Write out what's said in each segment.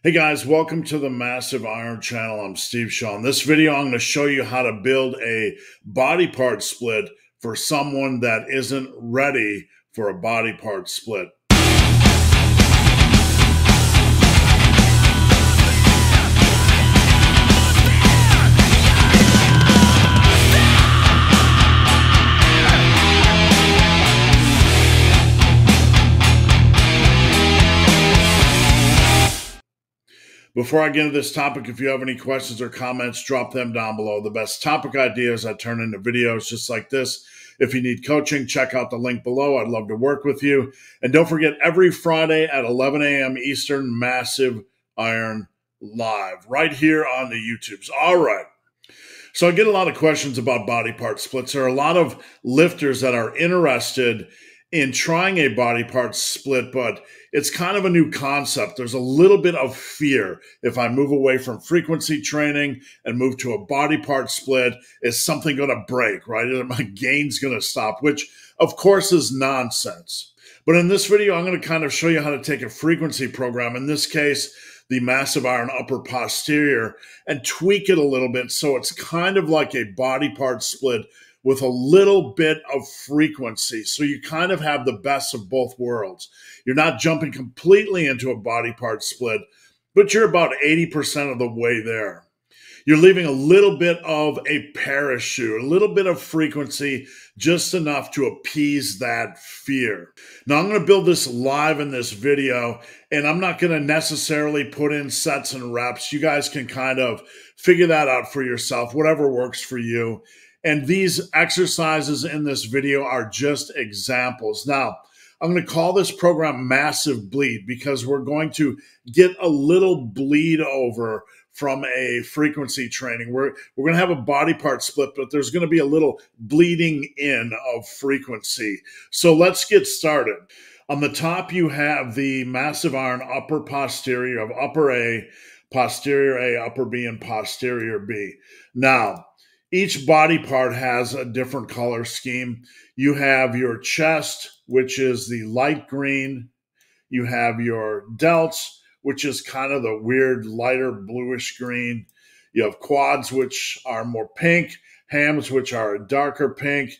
Hey guys, welcome to the Massive Iron channel. I'm Steve Shaw. In this video, I'm going to show you how to build a body part split for someone that isn't ready for a body part split. Before I get into this topic, if you have any questions or comments, drop them down below. The best topic ideas I turn into videos just like this. If you need coaching, check out the link below. I'd love to work with you. And don't forget, every Friday at 11 a.m. Eastern, Massive Iron Live, right here on the YouTubes. All right. So I get a lot of questions about body part splits. There are a lot of lifters that are interested in trying a body part split, but it's kind of a new concept. There's a little bit of fear. If I move away from frequency training and move to a body part split, is something going to break, right? My gain's going to stop, which of course is nonsense. But in this video, I'm going to kind of show you how to take a frequency program, in this case, the massive iron upper posterior, and tweak it a little bit so it's kind of like a body part split with a little bit of frequency. So you kind of have the best of both worlds. You're not jumping completely into a body part split, but you're about 80% of the way there. You're leaving a little bit of a parachute, a little bit of frequency, just enough to appease that fear. Now, I'm going to build this live in this video, and I'm not going to necessarily put in sets and reps. You guys can kind of figure that out for yourself, whatever works for you. And these exercises in this video are just examples. Now, I'm going to call this program Massive Bleed because we're going to get a little bleed over from a frequency training. We're going to have a body part split, but there's going to be a little bleeding in of frequency. So let's get started. On the top, you have the massive iron upper posterior of upper A, posterior A, upper B, and posterior B. Now, each body part has a different color scheme. You have your chest, which is the light green. You have your delts, which is kind of the weird lighter bluish green. You have quads, which are more pink. Hams, which are a darker pink.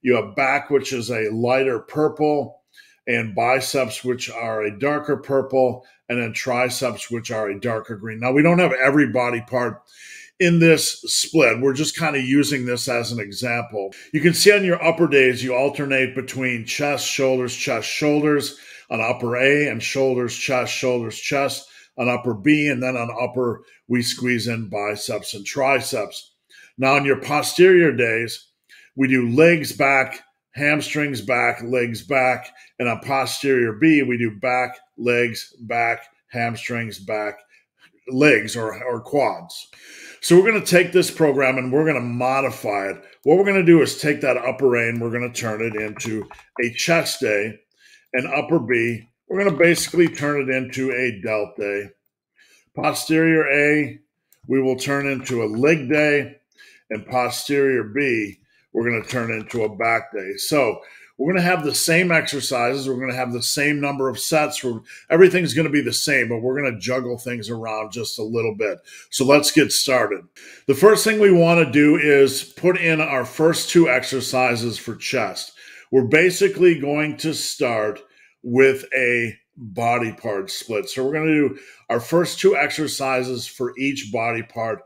You have back, which is a lighter purple. And biceps, which are a darker purple. And then triceps, which are a darker green. Now, we don't have every body part in this split. We're just kind of using this as an example. You can see on your upper days, you alternate between chest, shoulders on upper A, and shoulders, chest on upper B, and then on upper, we squeeze in biceps and triceps. Now on your posterior days, we do legs back, hamstrings back, legs back, and on posterior B, we do back, legs, back, hamstrings, back, legs or quads. So we're going to take this program and we're going to modify it. What we're going to do is take that upper A and we're going to turn it into a chest day, and upper B, we're going to basically turn it into a delt day. Posterior A, we will turn into a leg day, and posterior B, we're going to turn into a back day. So we're going to have the same exercises. We're going to have the same number of sets. Everything's going to be the same, but we're going to juggle things around just a little bit. So let's get started. The first thing we want to do is put in our first two exercises for chest. We're basically going to start with a body part split. So we're going to do our first two exercises for each body part.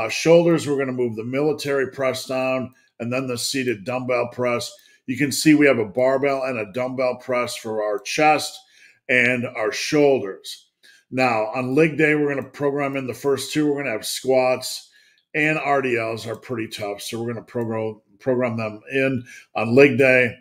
Shoulders, we're going to move the military press down and then the seated dumbbell press. You can see we have a barbell and a dumbbell press for our chest and our shoulders. Now, on leg day, we're going to program in the first two. We're going to have squats, and RDLs are pretty tough, so we're going to program them in on leg day.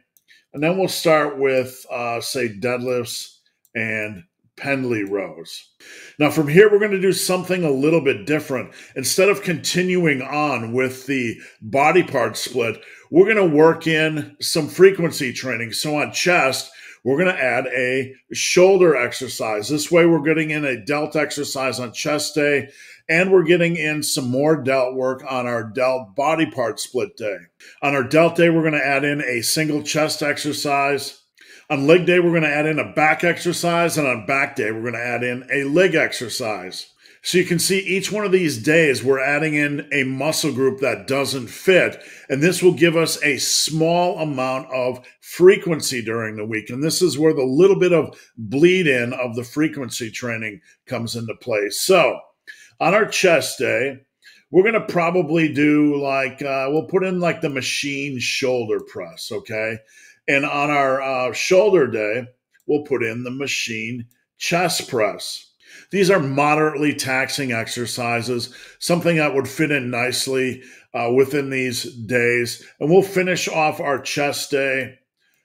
And then we'll start with, say, deadlifts and Pendley rows. Now, from here, we're going to do something a little bit different. Instead of continuing on with the body part split, we're going to work in some frequency training. So on chest, we're going to add a shoulder exercise. This way, we're getting in a delt exercise on chest day, and we're getting in some more delt work on our delt body part split day. On our delt day, we're going to add in a single chest exercise. On leg day, we're going to add in a back exercise, and on back day, we're going to add in a leg exercise. So you can see each one of these days, we're adding in a muscle group that doesn't fit, and this will give us a small amount of frequency during the week. And this is where the little bit of bleed in of the frequency training comes into play. So on our chest day, we're going to probably do like, we'll put in like the machine shoulder press, okay? And on our shoulder day, we'll put in the machine chest press. These are moderately taxing exercises, something that would fit in nicely within these days. And we'll finish off our chest day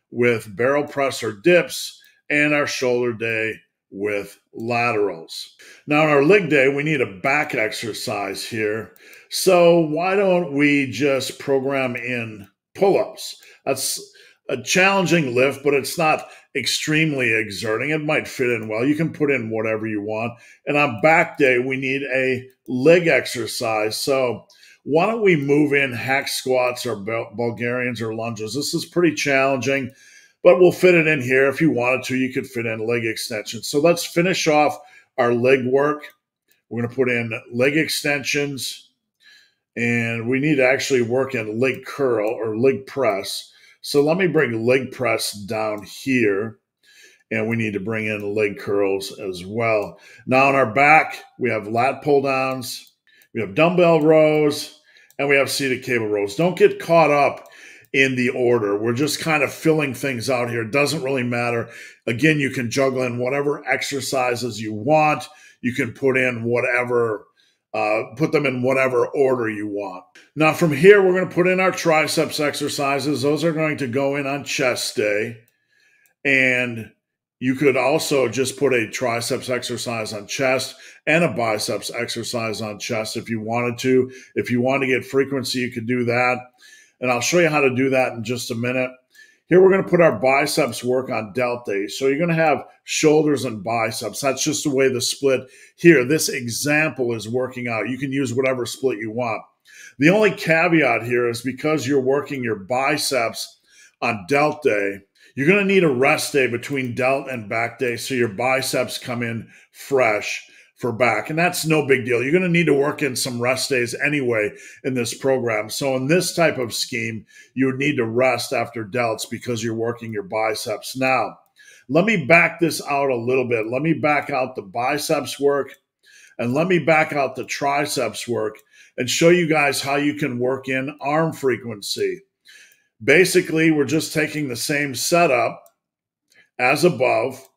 with barrel press or dips and our shoulder day with laterals. Now on our leg day, we need a back exercise here. So why don't we just program in pull-ups? That's a challenging lift, but it's not extremely exerting. It might fit in well. You can put in whatever you want. And on back day, we need a leg exercise. So why don't we move in hack squats or Bulgarians or lunges? This is pretty challenging, but we'll fit it in here. If you wanted to, you could fit in leg extensions. So let's finish off our leg work. We're going to put in leg extensions, and we need to actually work in leg curl or leg press. So let me bring leg press down here, and we need to bring in leg curls as well. Now on our back, we have lat pull downs, we have dumbbell rows, and we have seated cable rows. Don't get caught up in the order. We're just kind of filling things out here. It doesn't really matter. Again, you can juggle in whatever exercises you want. You can put in whatever put them in whatever order you want. Now from here, we're going to put in our triceps exercises. Those are going to go in on chest day. And you could also just put a triceps exercise on chest and a biceps exercise on chest if you wanted to. If you want to get frequency, you could do that. And I'll show you how to do that in just a minute. Here we're going to put our biceps work on delt days. So you're going to have shoulders and biceps. That's just the way the split here. This example is working out. You can use whatever split you want. The only caveat here is because you're working your biceps on delt day, you're going to need a rest day between delt and back day so your biceps come in fresh for back. And that's no big deal. You're going to need to work in some rest days anyway in this program. So in this type of scheme, you would need to rest after delts because you're working your biceps. Now, let me back this out a little bit. Let me back out the biceps work and let me back out the triceps work and show you guys how you can work in arm frequency. Basically, we're just taking the same setup as above,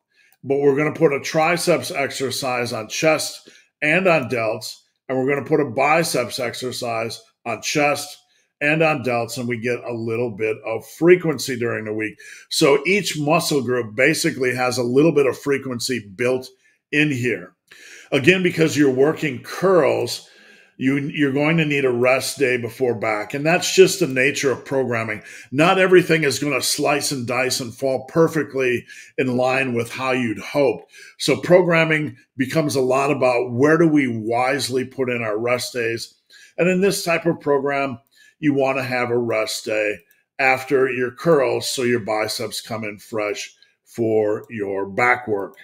but we're going to put a triceps exercise on chest and on delts, and we're going to put a biceps exercise on chest and on delts, and we get a little bit of frequency during the week. So each muscle group basically has a little bit of frequency built in here. Again, because you're working curls, you're going to need a rest day before back. And that's just the nature of programming. Not everything is going to slice and dice and fall perfectly in line with how you'd hoped. So programming becomes a lot about where do we wisely put in our rest days. And in this type of program, you want to have a rest day after your curls so your biceps come in fresh for your back work.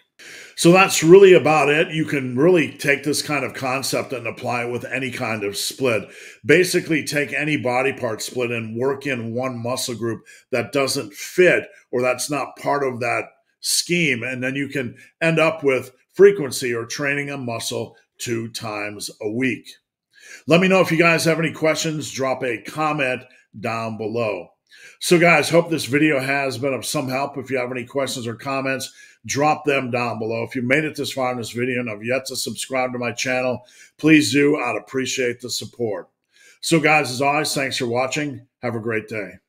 So that's really about it. You can really take this kind of concept and apply it with any kind of split. Basically, take any body part split and work in one muscle group that doesn't fit or that's not part of that scheme. And then you can end up with frequency or training a muscle 2 times a week. Let me know if you guys have any questions. Drop a comment down below. So guys, hope this video has been of some help. If you have any questions or comments, drop them down below. If you made it this far in this video and have yet to subscribe to my channel, please do. I'd appreciate the support. So guys, as always, thanks for watching. Have a great day.